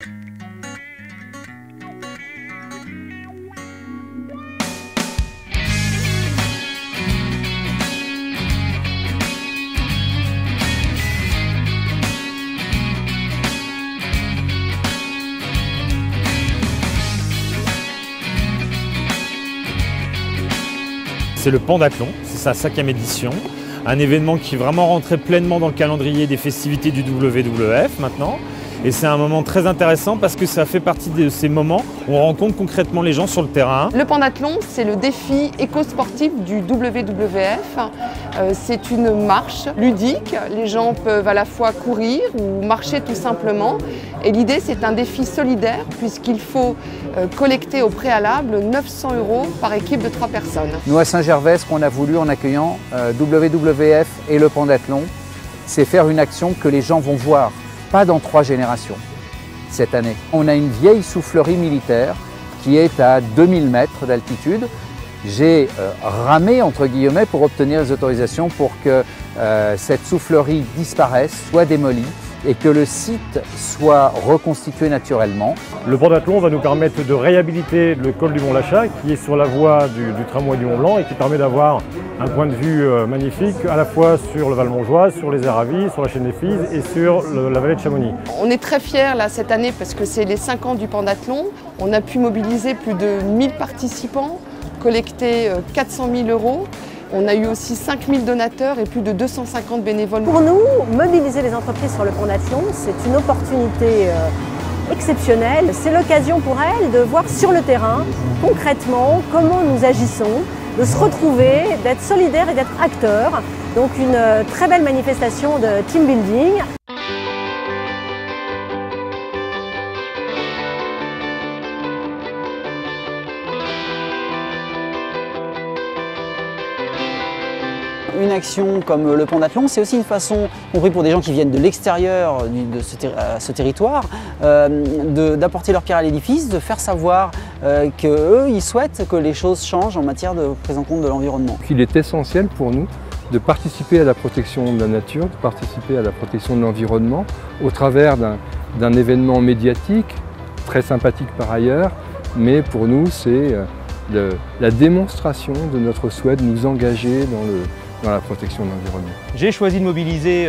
C'est le Pendathlon, c'est sa 5e édition, un événement qui est vraiment rentré pleinement dans le calendrier des festivités du WWF maintenant. Et c'est un moment très intéressant parce que ça fait partie de ces moments où on rencontre concrètement les gens sur le terrain. Le pendathlon, c'est le défi éco-sportif du WWF. C'est une marche ludique. Les gens peuvent à la fois courir ou marcher tout simplement. Et l'idée, c'est un défi solidaire puisqu'il faut collecter au préalable 900 € par équipe de 3 personnes. Nous, à Saint-Gervais, ce qu'on a voulu en accueillant WWF et le pendathlon, c'est faire une action que les gens vont voir. Pas dans 3 générations cette année. On a une vieille soufflerie militaire qui est à 2000 mètres d'altitude. J'ai ramé entre guillemets pour obtenir les autorisations pour que cette soufflerie disparaisse, soit démolie et que le site soit reconstitué naturellement. Le pendathlon va nous permettre de réhabiliter le col du Mont-Lachat qui est sur la voie du tramway du Mont-Blanc et qui permet d'avoir un point de vue magnifique à la fois sur le Val-Montjoie, sur les Aravis, sur la chaîne des Fises et sur la vallée de Chamonix. On est très fiers là, cette année parce que c'est les 5 ans du pendathlon. On a pu mobiliser plus de 1000 participants, collecter 400 000 €. On a eu aussi 5000 donateurs et plus de 250 bénévoles. Pour nous, mobiliser les entreprises sur le pendathlon, c'est une opportunité exceptionnelle. C'est l'occasion pour elles de voir sur le terrain, concrètement, comment nous agissons, de se retrouver, d'être solidaires et d'être acteurs. Donc une très belle manifestation de team building. Une action comme le pendathlon, c'est aussi une façon, compris pour des gens qui viennent de l'extérieur de ce territoire, d'apporter leur pierre à l'édifice, de faire savoir qu'eux, ils souhaitent que les choses changent en matière de prise en compte de l'environnement. Il est essentiel pour nous de participer à la protection de la nature, de participer à la protection de l'environnement au travers d'un événement médiatique, très sympathique par ailleurs, mais pour nous, c'est la démonstration de notre souhait de nous engager dans la protection de l'environnement. J'ai choisi de mobiliser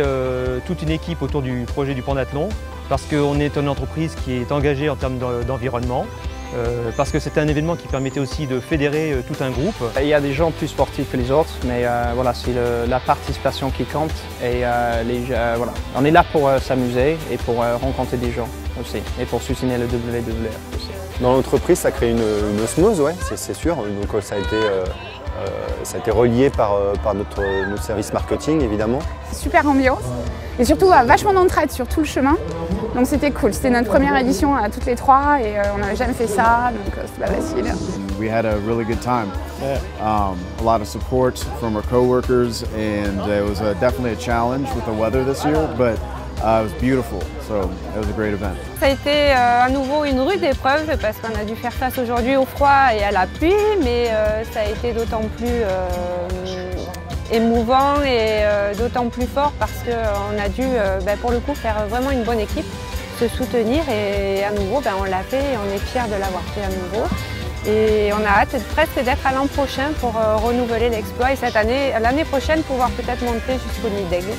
toute une équipe autour du projet du pendathlon parce qu'on est une entreprise qui est engagée en termes d'environnement, parce que c'était un événement qui permettait aussi de fédérer tout un groupe. Il y a des gens plus sportifs que les autres, mais voilà, c'est la participation qui compte et voilà. On est là pour s'amuser et pour rencontrer des gens aussi et pour soutenir le WWF aussi. Dans l'entreprise, ça crée une osmose, ouais, c'est sûr. Donc ça a été relié par notre service marketing, évidemment. Super ambiance et surtout vachement d'entraide sur tout le chemin. Donc c'était cool, c'était notre première édition à toutes les 3 et on n'avait jamais fait ça, donc c'était pas facile. We had a really good time. A lot of support from our coworkers and it was definitely a challenge with the weather this year, but it was beautiful, so it was a great event. Ça a été à nouveau une rude épreuve parce qu'on a dû faire face aujourd'hui au froid et à la pluie, mais ça a été d'autant plus émouvant et d'autant plus fort parce qu'on a dû pour le coup faire vraiment une bonne équipe, se soutenir et à nouveau on l'a fait et on est fiers de l'avoir fait à nouveau. Et on a hâte presque d'être à l'an prochain pour renouveler l'exploit et l'année prochaine pouvoir peut-être monter jusqu'au nid d'Aigle.